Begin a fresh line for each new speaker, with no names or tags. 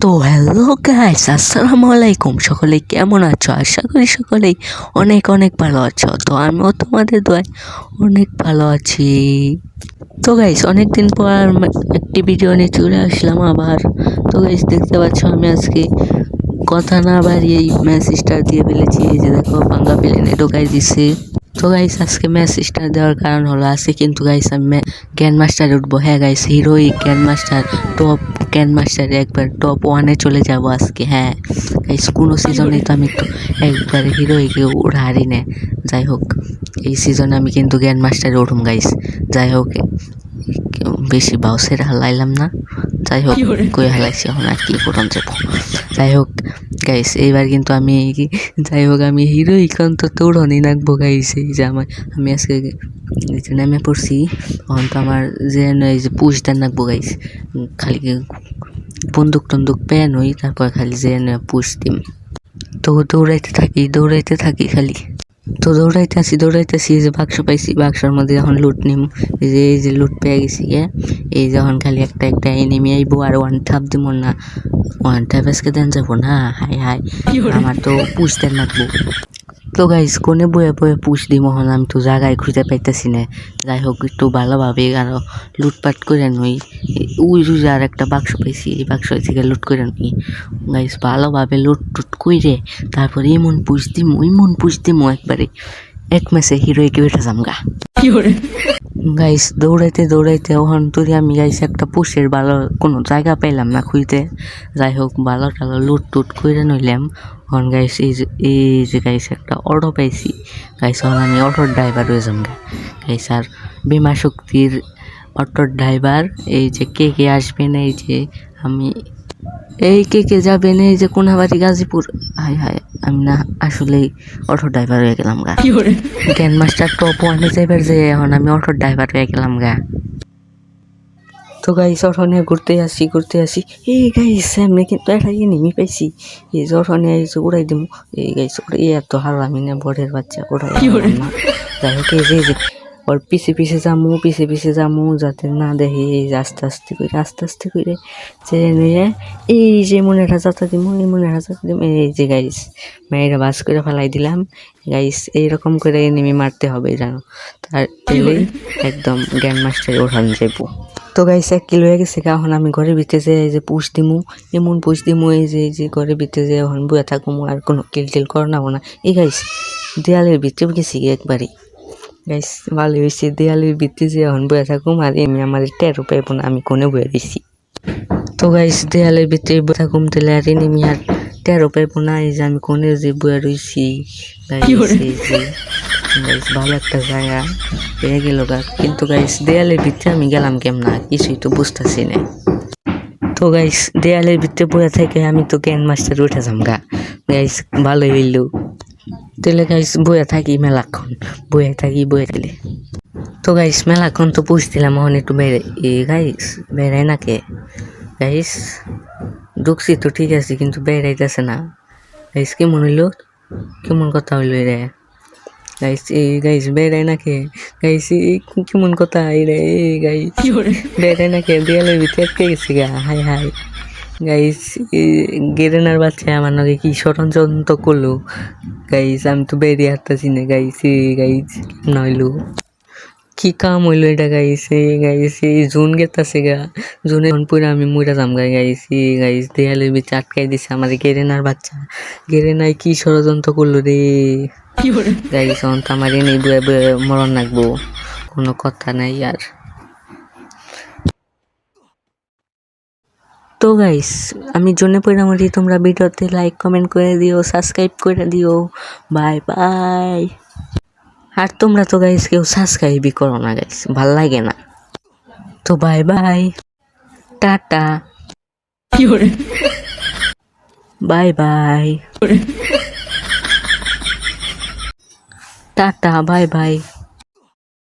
তো hello guys, আসসালামু আলাইকুম। সকলে কেমন আছো? আশা করি সকলেই অনেক অনেক ভালো আছো। তো আমিও তোমাদের দোয়ায় অনেক ভালো আছি। তো গাইস, অনেকদিন পর একটি ভিডিও নিয়ে চলে আসলাম আবার। তো গাইস, দেখতে পাচ্ছ আমি আজকে কথা না বাড়িয়ে ম্যাচ স্টার দিয়ে ফেলেছি। এই যে দেখো, পাঙ্গা প্লেনে ঢোকাই দিছে। তো গাইস, আজকে ম্যাচ স্টার দেওয়ার কারণ হলো আজকে কিন্তু গাইস আমি গ্র্যান্ড মাস্টারে উঠবো। হ্যাঁ guys, heroic grand master, top grand মাস্টারে একবার টপ 1-এ চলে যাব আজকে। হ্যাঁ গাইস, কোনো সিজনে তো আমি তো একবারে হিরোইকে ওঠা হারি না। যাই হোক, এই সিজনে আমি কিন্তু গ্র্যান্ড মাস্টারে উঠুম গাইস। যাই হোক, বেশি বাউসের হালাইলাম না। যাই হোক, কই হালাইছি এখন আর কি করন যাবো। যাই হোক গাইস, এইবার কিন্তু আমি হিরোইক অন্তত উড়নি নাকবো গাইস। এই যে আমি আজকে নেমে পড়ছি, তখন তো আমার যে এই যে পুশ দেন নাকবো গাইস। খালি বন্দুক টন্দুক প্যান হই, তারপর খালি যে পুশ দিম। তো দৌড়াইতে থাকি খালি। তো দৌড়াইতেছি, এই যে বাক্স পাইছি, বাক্সের মধ্যে যখন লুট নিম, এই যে লুট পেয়ে গেছি। এই যখন খালি একটা এনিমি আইবো আর ওয়ান ঠাপ দিব না, ওয়ান ঠাপ আজকে দেন যাবো না। হাই আমার তো পুষ দেন লাগবো। তো গাইস, কোনে বয়ে পুষ দিই মহন, আমি তো জায়গায় খুঁজে পাইতেছি না। যাই হোক, একটু ভালোভাবে আরো লুটপাট করে নই। ওই আর একটা বাক্স পাইছি, এই বাক্স থেকে লুট করে নই গাইস। ভালোভাবে লুট টুট কইরে তারপর এমন পুষ দিমু একবারে এক ম্যাচে হিরোইকে উঠে যামগা। গাইস, দৌড়াইতে ওখান তুই আমি গাইস একটা পুষের ভালো কোনো জায়গা পাইলাম না খুঁজতে। যাই হোক, ভালো টালো লুট টুট করে নইলাম। এখন গাইস এই যে গাইস একটা অটো পাইছি গাইস। এখন আমি অটোর ড্রাইভার হয়ে যামগা গাইস। আর বিমা শক্তির অটোর ড্রাইভার। এই যে কে আসবেন, এই যে আমি, এই কে যাবেন, এই যে কোনাবাড়ি গাজীপুর। হাই আমি না আসলে অটো ড্রাইভার হয়ে গেলাম গা। গ্র্যান্ড মাস্টার টপ 1-এ যাইবার যে এখন আমি অটো ড্রাইভার হয়ে গেলাম গা। তো গাইস, অটো নিয়ে ঘুরতে আসি। এই গাইস, সামনে কিন্তু একটা এনিমি পাইছি। এই যে অটো নিয়ে উড়াই দিম। এই গাইস, এত হার আমি না বড়ের বাচ্চা ওড়াই না। যাই হোক, এই যে ওর পিছে যামু যাতে না দেখি। এই যে আস্তে আস্তে করে যে নিয়ে এই যে মনের হাজারটা দিম, এই যে গাইস মেয়েরা বাস করে ফেলাই দিলাম গাইস। এইরকম করে নেমে মারতে হবে জানো, তার পেলেই একদম গ্র্যান্ড মাস্টারে ওঠানো যাবো। তো গাইস, 1 কিলো হয়ে গেছে। এখন আমি ঘরের ভিতরে যে এই যে পুষ দিমু, এমন পুষ দিমু, এই যে ঘরের ভিতরে যে এখন বয়ে থাকবো আর কোনো কিল করাবো না। এই গাইস, দেয়ালের ভিতরে গেছি একবারে গাইস। ভালো হয়েছে, দেয়ালের ভিত্তি যে এখন বয়ে থাকুম আর এমনি আমার টেরো পাইব না আমি কোনে বয়ে দিছি। তো গাইস, দেয়ালের ভিতরে বয়ে থাকুম তাহলে আর এমনি আর টেরো পাইব না। এই যে আমি কোনে যে বয়ে রয়েছি গাইস, ভালো একটা জায়গা পেয়ে গেল গা। কিন্তু গাইস, দেয়ালের ভিতরে আমি গেলাম কেমনা কিছুই তো বুঝতেছি না। তো গাইস, দেয়ালের ভিতরে বয়ে থেকে আমি তো গ্র্যান্ড মাস্টার উঠে যাম গা গাইস। ভালোই হইল তাহলে গাইস, বয়ে থাকি মেলাক্ষণ, বয়ে দিলে। তো গাইস, মেলাক্ষণ তো পুষছিলাম, এখন একটু গাইস বেড়াই না কে গাইস। ঢুকছি তো ঠিক আছে, কিন্তু বেড়াইতেছে না গাইস। কেমন কথা হইল রে গাইস? এই গাইস বেড়াই না কে গাইস? কেমন কথা রে? এই গাইস বেড়াই না কে? দেয়ালের ভিতরে আটকে গেছি গা। হাই গাইস, গেরেনার বাচ্চা আমার নাকি কি ষড়যন্ত্র করলো গাইস। আমি তো বেরিয়ে হাঁটতেছি না গাইস। নইলো কি কাম হইলো এটা গাইস? এই জুন গেতাছে গা, জুনে পুরা আমি মইরা যাম গাইস। দেয়ালের ভিতরে আটকাই দিছে আমার গেরেনার বাচ্চা। গেরেনায় কি ষড়যন্ত্র করলো রে গাইস? অন্ত আমার এনে বয়ে মরণ লাগবো, কোনো কথা নাই আর। তো গাইস, আমি জন্য পড়ে মরি, তোমরা ভিডিওতে লাইক কমেন্ট করে দিও, সাবস্ক্রাইব করে দিও। বাই। আর তোমরা তো গাইস কেউ সাবস্ক্রাইবই করো না গাইস, ভাল লাগে না। তো bye, tata, bye, tata, by.